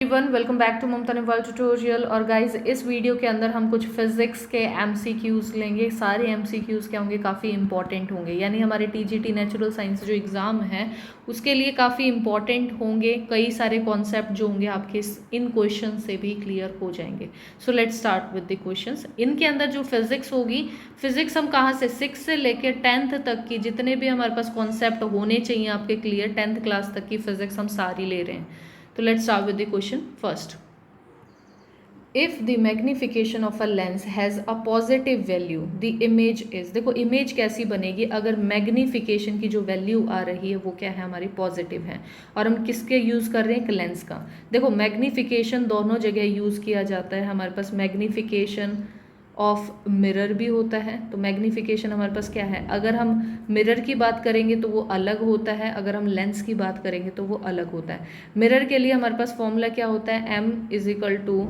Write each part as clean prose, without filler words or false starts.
Everyone, welcome back to Mamta Newal tutorial. और guys, इस video के अंदर हम कुछ फिजिक्स के एमसीक्यूज लेंगे। सारे एमसीक्यूज क्या होंगे, काफ़ी इंपॉर्टेंट होंगे, यानी हमारे टीजीटी नेचुरल साइंस जो एग्ज़ाम है उसके लिए काफ़ी इंपॉर्टेंट होंगे। कई सारे कॉन्सेप्ट जो होंगे आपके इन क्वेश्चन से भी क्लियर हो जाएंगे। So let's start with the questions. इनके अंदर जो फिजिक्स होगी, फिजिक्स हम कहाँ से 6 से लेकर 10th तक की जितने भी हमारे पास कॉन्सेप्ट होने चाहिए आपके क्लियर, 10th क्लास तक की फिजिक्स हम सारी ले रहे हैं। तो let's start with the question first. If the magnification of a lens has a positive value the image is, देखो इमेज कैसी बनेगी अगर मैग्निफिकेशन की जो वैल्यू आ रही है वो क्या है, हमारी पॉजिटिव है। और हम किसके यूज़ कर रहे हैं, एक लेंस का। देखो मैग्निफिकेशन दोनों जगह यूज़ किया जाता है। हमारे पास मैग्निफिकेशन ऑफ मिरर भी होता है। तो मैग्निफिकेशन हमारे पास क्या है, अगर हम मिरर की बात करेंगे तो वो अलग होता है, अगर हम लेंस की बात करेंगे तो वो अलग होता है। मिरर के लिए हमारे पास फॉर्मूला क्या होता है, m is equal to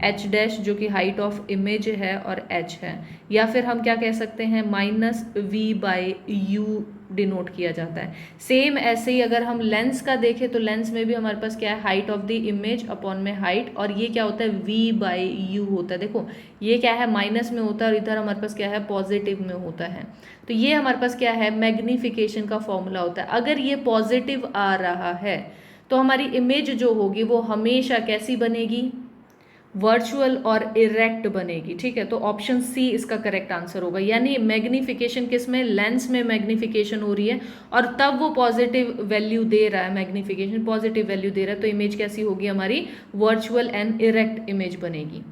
H dash, जो कि हाइट ऑफ इमेज है, और h है। या फिर हम क्या कह सकते हैं, minus v by you denote किया जाता है। सेम ऐसे ही अगर हम लेंस का देखें तो लेंस में भी हमारे पास क्या है, height of the image upon में हाइट, और ये क्या होता है, v बाई यू होता है। देखो ये क्या है, माइनस में होता है, और इधर हमारे पास क्या है, पॉजिटिव में होता है। तो ये हमारे पास क्या है, मैग्निफिकेशन का फॉर्मूला होता है। अगर ये पॉजिटिव आ रहा है तो हमारी इमेज जो होगी वो हमेशा कैसी बनेगी, वर्चुअल और इरेक्ट बनेगी। ठीक है, तो ऑप्शन सी इसका करेक्ट आंसर होगा। यानी मैग्निफिकेशन किस में, लेंस में मैग्निफिकेशन हो रही है और तब वो पॉजिटिव वैल्यू दे रहा है, मैग्निफिकेशन पॉजिटिव वैल्यू दे रहा है, तो इमेज कैसी होगी हमारी, वर्चुअल एंड इरेक्ट इमेज बनेगी।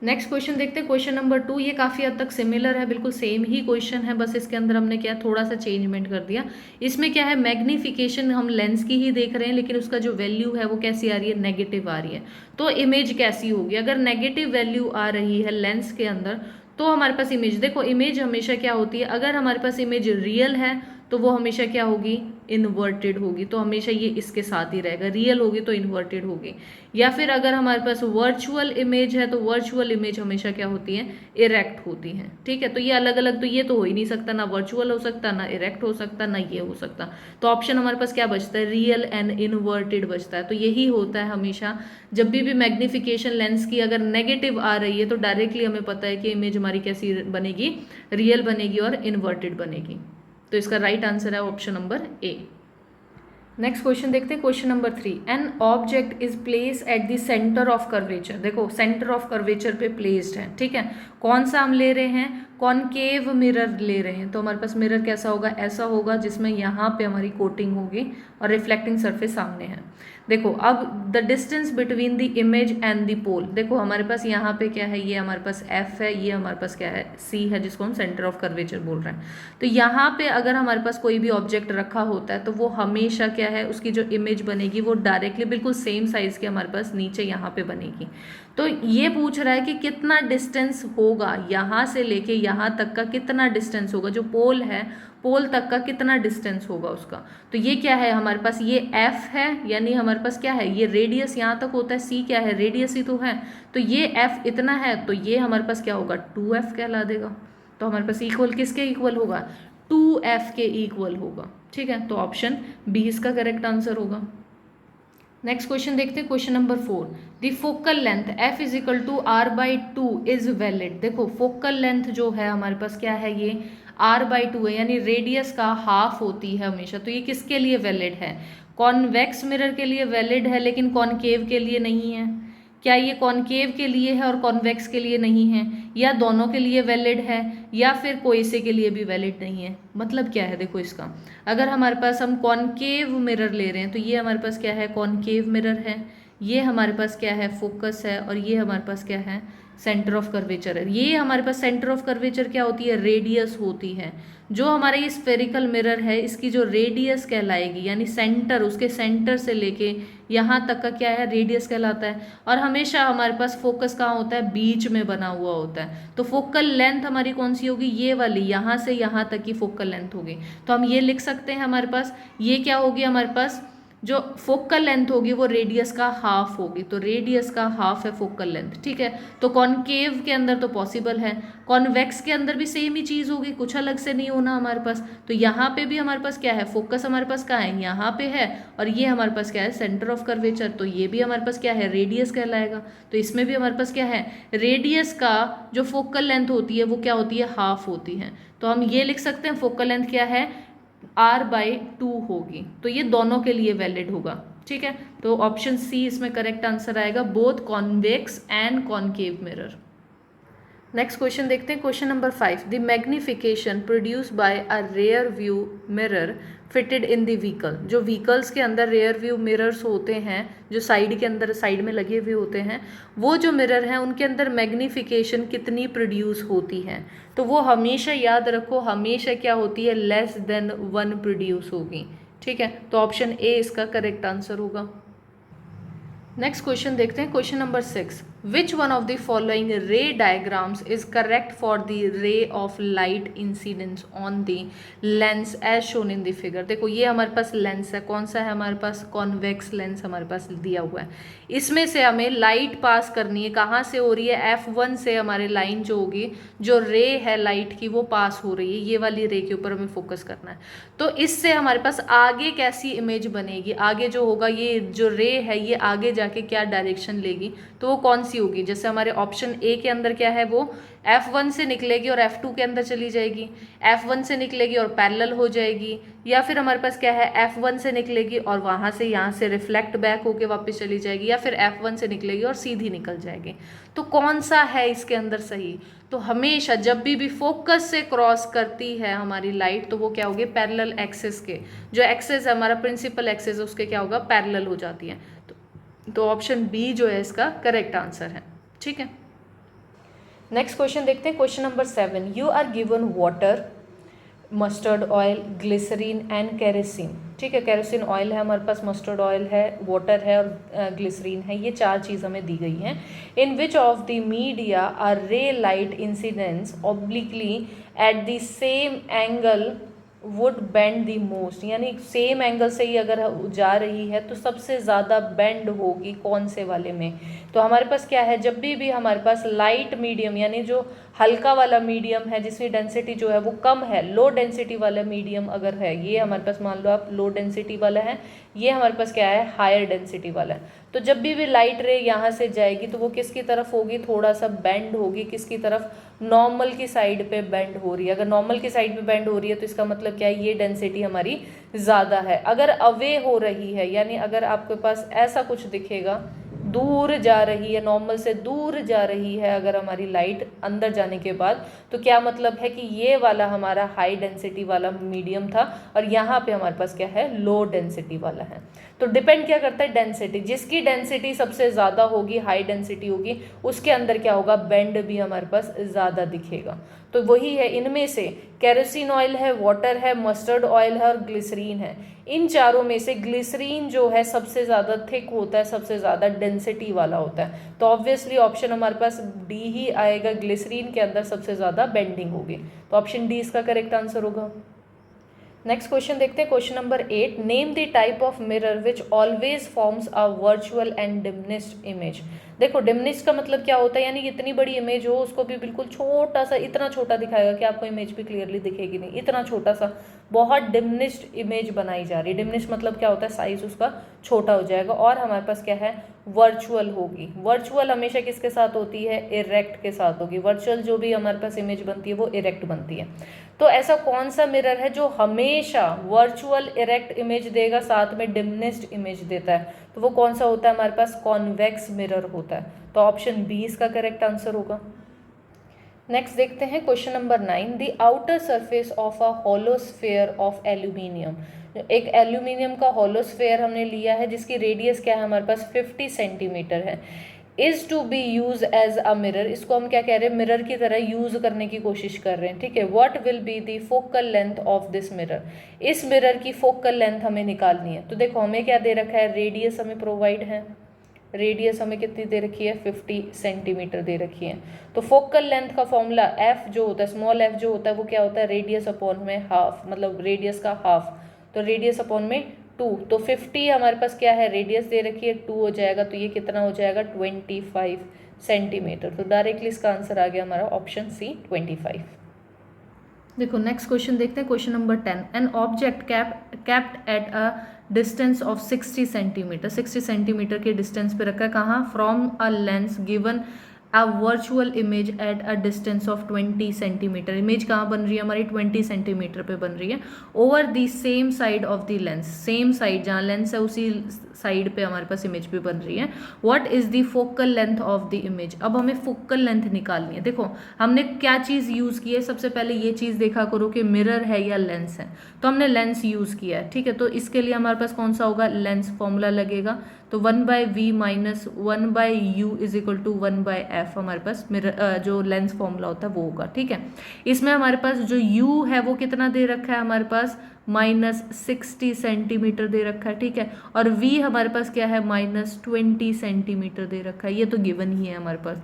नेक्स्ट क्वेश्चन देखते हैं, क्वेश्चन नंबर 2। ये काफ़ी हद तक सिमिलर है, बिल्कुल सेम ही क्वेश्चन है, बस इसके अंदर हमने क्या थोड़ा सा चेंजमेंट कर दिया। इसमें क्या है, मैग्निफिकेशन हम लेंस की ही देख रहे हैं, लेकिन उसका जो वैल्यू है वो कैसी आ रही है, नेगेटिव आ रही है। तो इमेज कैसी होगी, अगर नेगेटिव वैल्यू आ रही है लेंस के अंदर तो हमारे पास इमेज, देखो इमेज हमेशा क्या होती है, अगर हमारे पास इमेज रियल है तो वो हमेशा क्या होगी, इन्वर्टेड होगी। तो हमेशा ये इसके साथ ही रहेगा, रियल होगी तो इन्वर्टेड होगी। या फिर अगर हमारे पास वर्चुअल इमेज है तो वर्चुअल इमेज हमेशा क्या होती है, इरेक्ट होती है। ठीक है, तो ये अलग अलग, तो ये तो हो ही नहीं सकता, ना वर्चुअल हो सकता, ना इरेक्ट हो सकता, ना ये हो सकता। तो ऑप्शन हमारे पास क्या बचता है, रियल एंड इन्वर्टेड बचता है। तो यही होता है हमेशा, जब भी मैग्निफिकेशन लेंस की अगर नेगेटिव आ रही है तो डायरेक्टली हमें पता है कि इमेज हमारी कैसी बनेगी, रियल बनेगी और इन्वर्टेड बनेगी। तो इसका राइट आंसर है option number A. Next question देखते हैं, question number 3। An object is place at the centre of curvature, देखो सेंटर ऑफ कर्वेचर पे प्लेस्ड है। ठीक है, कौन सा हम ले रहे हैं, कॉनकेव मिरर ले रहे हैं। तो हमारे पास मिरर कैसा होगा, ऐसा होगा जिसमें यहाँ पे हमारी कोटिंग होगी और रिफ्लेक्टिंग सरफेस सामने है। देखो अब the distance between the image and the pole, देखो हमारे पास यहाँ पे क्या है, ये हमारे पास F है, ये हमारे पास क्या है, C है, जिसको हम सेंटर ऑफ कर्वेचर बोल रहे हैं। तो यहाँ पे अगर हमारे पास कोई भी ऑब्जेक्ट रखा होता है तो वो हमेशा क्या है, उसकी जो इमेज बनेगी वो डायरेक्टली बिल्कुल सेम साइज के हमारे पास नीचे यहाँ पे बनेगी। तो ये पूछ रहा है कि कितना डिस्टेंस होगा, यहाँ से लेके यहाँ तक का कितना डिस्टेंस होगा, जो पोल है पोल तक का कितना डिस्टेंस होगा उसका। तो ये क्या है हमारे पास, ये F है, यानी हमारे पास क्या है, ये रेडियस यहाँ तक होता है, C क्या है, रेडियस ही तो है। तो ये F इतना है, तो ये हमारे पास क्या होगा, 2F कहला देगा। तो हमारे पास इक्वल किसके इक्वल होगा, 2F के इक्वल होगा। ठीक है, तो ऑप्शन बी इसका करेक्ट आंसर होगा। नेक्स्ट क्वेश्चन देखते हैं, question number 4। The focal length F is equal to R by 2 is valid. देखो फोकल लेंथ जो है हमारे पास क्या है, ये R बाई 2 है, यानी रेडियस का हाफ होती है हमेशा। तो ये किसके लिए वैलिड है, कॉन्वेक्स मिरर के लिए वैलिड है, लेकिन कॉनकेव के लिए नहीं है। क्या ये कॉनकेव के लिए है और कॉन्वेक्स के लिए नहीं है, या दोनों के लिए वैलिड है, या फिर कोई से के लिए भी वैलिड नहीं है। मतलब क्या है, देखो इसका, अगर हमारे पास हम कॉनकेव मिरर ले रहे हैं तो ये हमारे पास क्या है, कॉनकेव मिरर है, ये हमारे पास क्या है, फोकस है, और ये हमारे पास क्या है, सेंटर ऑफ कर्वेचर है। ये हमारे पास सेंटर ऑफ कर्वेचर क्या होती है, रेडियस होती है। जो हमारा ये स्फेरिकल मिरर है इसकी जो रेडियस कहलाएगी, यानी सेंटर, उसके सेंटर से लेके यहाँ तक का क्या है, रेडियस कहलाता है। और हमेशा हमारे पास फोकस कहाँ होता है, बीच में बना हुआ होता है। तो फोकल लेंथ हमारी कौन सी होगी, ये वाली, यहाँ से यहाँ तक की फोकल लेंथ होगी। तो हम ये लिख सकते हैं, हमारे पास ये क्या होगी, हमारे पास जो फोकल लेंथ होगी वो रेडियस का हाफ होगी, तो रेडियस का हाफ है फोकल लेंथ, ठीक है। तो कॉनकेव के अंदर तो पॉसिबल है, कॉन्वेक्स के अंदर भी सेम ही चीज़ होगी, कुछ अलग से नहीं होना हमारे पास। तो यहाँ पे भी हमारे पास क्या है, फोकस हमारे पास कहाँ है, यहाँ पे है, और ये हमारे पास क्या है, सेंटर ऑफ कर्वेचर, तो ये भी हमारे पास क्या है, रेडियस कहलाएगा। तो इसमें भी हमारे पास क्या है, रेडियस का जो फोकल लेंथ होती है वो क्या होती है, हाफ होती है। तो हम ये लिख सकते हैं फोकल लेंथ क्या है, r/2 होगी। तो ये दोनों के लिए वैलिड होगा, ठीक है। तो ऑप्शन सी इसमें करेक्ट आंसर आएगा, both convex and concave mirror. Next question देखते हैं, question number 5, the magnification produce by a rear view mirror fitted in the vehicle. जो व्हीकल्स के अंदर रेयर व्यू मिरर्स होते हैं, जो साइड के अंदर साइड में लगे हुए होते हैं, वो जो मिरर हैं उनके अंदर मैग्निफिकेशन कितनी प्रोड्यूस होती है। तो वो हमेशा याद रखो, हमेशा क्या होती है, लेस देन 1 प्रोड्यूस होगी, ठीक है। तो ऑप्शन ए इसका करेक्ट आंसर होगा। नेक्स्ट क्वेश्चन देखते हैं, question number 6, which one of the following ray diagrams is correct for the ray of light incidence on the lens as shown in the figure. देखो ये हमारे पास lens है, कौन सा है हमारे पास, कॉन्वेक्स लेंस हमारे पास दिया हुआ है। इसमें से हमें लाइट पास करनी है, कहाँ से हो रही है, F1 से हमारे लाइन जो होगी, जो रे है लाइट की वो पास हो रही है, ये वाली रे के ऊपर हमें फोकस करना है। तो इससे हमारे पास आगे कैसी इमेज बनेगी, आगे जो होगा ये जो रे है ये आगे जाके क्या डायरेक्शन लेगी, तो वो कौन सी होगी। जैसे हमारे ऑप्शन ए के अंदर क्या है, वो F1 से निकलेगी और F2 के अंदर चली जाएगी, F1 से निकलेगी और पैरेलल हो जाएगी, या फिर हमारे पास क्या है, F1 से निकलेगी और वहाँ से यहाँ से रिफ्लेक्ट बैक होके वापस चली जाएगी, या फिर F1 से निकलेगी और सीधी निकल जाएगी। तो कौन सा है इसके अंदर सही। तो हमेशा जब भी फोकस से क्रॉस करती है हमारी लाइट तो वो क्या होगी, पैरेलल एक्सिस के, जो एक्सिस है हमारा प्रिंसिपल एक्सिस उसके क्या होगा, पैरेलल हो जाती है। तो ऑप्शन बी जो है इसका करेक्ट आंसर है, ठीक है। नेक्स्ट क्वेश्चन देखते हैं, question number 7, you are given water, mustard oil, glycerine and kerosene, ठीक है। केरोसिन ऑयल है हमारे पास, मस्टर्ड ऑयल है, वाटर है और ग्लिसरीन है, ये 4 चीज़ हमें दी गई हैं। In which of the media are ray light incidence obliquely at the same angle would bend the most, यानी सेम एंगल से ही अगर जा रही है तो सबसे ज़्यादा बेंड होगी कौन से वाले में। तो हमारे पास क्या है, जब भी हमारे पास लाइट मीडियम यानी जो हल्का वाला मीडियम है जिसकी डेंसिटी जो है वो कम है, लो डेंसिटी वाला मीडियम अगर है, ये हमारे पास मान लो आप लो डेंसिटी वाला है, ये हमारे पास क्या है, हायर डेंसिटी वाला है। तो जब भी लाइट रे यहाँ से जाएगी तो वो किसकी तरफ होगी, थोड़ा सा बेंड होगी, किसकी तरफ, नॉर्मल की साइड पे बेंड हो रही है। अगर नॉर्मल की साइड पे बेंड हो रही है तो इसका मतलब क्या है, ये डेंसिटी हमारी ज़्यादा है। अगर अवे हो रही है, यानी अगर आपके पास ऐसा कुछ दिखेगा, दूर जा रही है, नॉर्मल से दूर जा रही है अगर हमारी लाइट अंदर जाने के बाद, तो क्या मतलब है कि ये वाला हमारा हाई डेंसिटी वाला मीडियम था और यहाँ पे हमारे पास क्या है, लो डेंसिटी वाला है। तो डिपेंड क्या करता है, डेंसिटी, जिसकी डेंसिटी सबसे ज़्यादा होगी, हाई डेंसिटी होगी, उसके अंदर क्या होगा, बेंड भी हमारे पास ज़्यादा दिखेगा। तो वही है, इनमें से केरोसिन ऑयल है, वाटर है, मस्टर्ड ऑयल है और ग्लिसरीन है। इन चारों में से ग्लिसरीन जो है सबसे ज़्यादा थिक होता है, सबसे ज़्यादा डेंसिटी वाला होता है। तो ऑब्वियसली ऑप्शन हमारे पास डी ही आएगा, ग्लिसरीन के अंदर सबसे ज़्यादा बेंडिंग होगी। तो ऑप्शन डी इसका करेक्ट आंसर होगा। नेक्स्ट क्वेश्चन देखते हैं, question number 8, name the type of mirror which always forms a virtual and diminished image. देखो डिमिनिश्ड का मतलब क्या होता है, यानी कि इतनी बड़ी इमेज हो उसको भी बिल्कुल छोटा सा, इतना छोटा दिखाएगा कि आपको इमेज भी क्लियरली दिखेगी नहीं, इतना छोटा सा, बहुत डिमिनिश्ड इमेज बनाई जा रही है। डिमिनिश्ड मतलब क्या होता है, साइज उसका छोटा हो जाएगा। और हमारे पास क्या है, वर्चुअल होगी। वर्चुअल हमेशा किसके साथ होती है, इरेक्ट के साथ होगी। वर्चुअल जो भी हमारे पास इमेज बनती है वो इरेक्ट बनती है। तो ऐसा कौन सा मिरर है जो हमेशा वर्चुअल इरेक्ट इमेज देगा, साथ में डिमिनिश्ड इमेज देता है, तो वो कौन सा होता है, हमारे पास कॉन्वेक्स मिरर होता है। तो ऑप्शन बी इसका करेक्ट आंसर होगा। नेक्स्ट देखते हैं, question number 9, the outer surface of a hollow sphere of aluminium. एक एल्यूमिनियम का होलो स्फीयर हमने लिया है जिसकी रेडियस क्या है, हमारे पास 50 सेंटीमीटर है। Is to be use as a mirror, इसको हम क्या कह रहे हैं, मिरर की तरह यूज करने की कोशिश कर रहे हैं, ठीक है। What will be the focal length of this mirror, इस मिरर की फोकल लेंथ हमें निकालनी है। तो देखो हमें क्या दे रखा है, रेडियस हमें प्रोवाइड है, रेडियस हमें कितनी दे रखी है, 50 सेंटीमीटर दे रखी है। तो फोकल लेंथ का फॉर्मूला एफ जो होता है, स्मॉल एफ जो होता है वो क्या होता है, रेडियस अपॉन में हाफ, मतलब रेडियस का हाफ, तो रेडियस अपॉन में 2, तो 50 हमारे पास क्या है, रेडियस दे रखी है, 2 हो जाएगा, तो ये कितना हो जाएगा 25 सेंटीमीटर। तो डायरेक्टली इसका आंसर आ गया हमारा ऑप्शन सी 25। देखो नेक्स्ट क्वेश्चन देखते हैं, question number 10। An object kept at a distance of 60 centimetre, 60 centimetre के डिस्टेंस पे रखा है, कहाँ, from a lens given a virtual image at a distance of 20 centimetre. Image कहाँ बन रही है हमारी, 20 सेंटीमीटर पे बन रही है, over the same side of the lens, same side जहाँ लेंस है उसी साइड पे हमारे पास इमेज भी बन रही है। What is the focal length of the image. अब हमें फोकल लेंथ निकालनी है। देखो हमने क्या चीज़ यूज़ की है, सबसे पहले ये चीज़ देखा करो कि मिरर है या लेंस है, तो हमने लेंस यूज़ किया है, ठीक है। तो इसके लिए हमारे पास कौन सा होगा, लेंस फॉर्मूला लगेगा, तो 1/v minus 1/u is equal to 1/f हमारे पास मिरर जो लेंस फॉर्मूला होता है वो होगा, ठीक है। इसमें हमारे पास जो u है वो कितना दे रखा है हमारे पास, -60 सेंटीमीटर दे रखा है, ठीक है। और v हमारे पास क्या है, -20 सेंटीमीटर दे रखा है, ये तो गिवन ही है हमारे पास।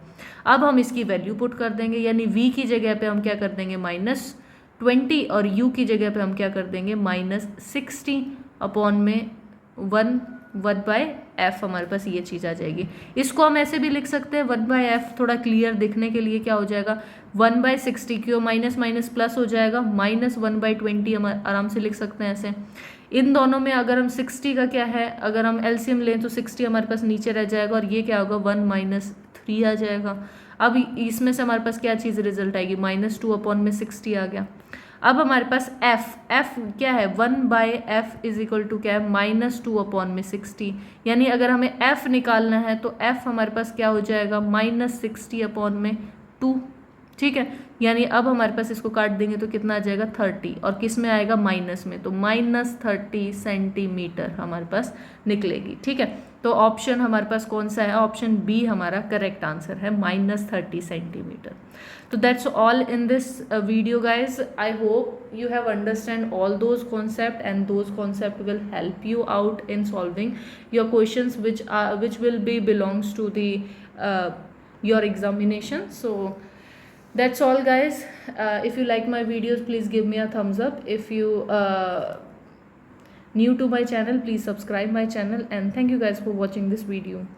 अब हम इसकी वैल्यू पुट कर देंगे, यानी v की जगह पे हम क्या कर देंगे -20 और u की जगह पे हम क्या कर देंगे -60 अपॉन में 1/f हमारे पास ये चीज़ आ जाएगी। इसको हम ऐसे भी लिख सकते हैं 1/f, थोड़ा क्लियर दिखने के लिए क्या हो जाएगा 1/60, क्यों माइनस माइनस प्लस हो जाएगा, -1/20 हम आराम से लिख सकते हैं ऐसे। इन दोनों में अगर हम 60 का क्या है, अगर हम एलसीएम लें तो 60 हमारे पास नीचे रह जाएगा और ये क्या होगा 1 - 3 आ जाएगा। अब इसमें से हमारे पास क्या चीज़ रिजल्ट आएगी, -2 अपॉन में 60 आ गया। अब हमारे पास f क्या है, 1/f इज इक्वल टू क्या है, -2 अपॉन में 60, यानी अगर हमें f निकालना है तो f हमारे पास क्या हो जाएगा -60 अपॉन में 2, ठीक है। यानी अब हमारे पास इसको काट देंगे तो कितना आ जाएगा 30, और किस में आएगा माइनस में, तो -30 सेंटीमीटर हमारे पास निकलेगी, ठीक है। तो ऑप्शन हमारे पास कौन सा है, ऑप्शन बी हमारा करेक्ट आंसर है, -30 सेंटीमीटर। तो that's all in this video guys. I hope you have understand all those concept, and those concept will help you out in solving your questions which will be belongs to the your examination. So that's all guys. If you like my videos, please give me a thumbs up. If you new to my channel, please subscribe my channel, and thank you guys for watching this video.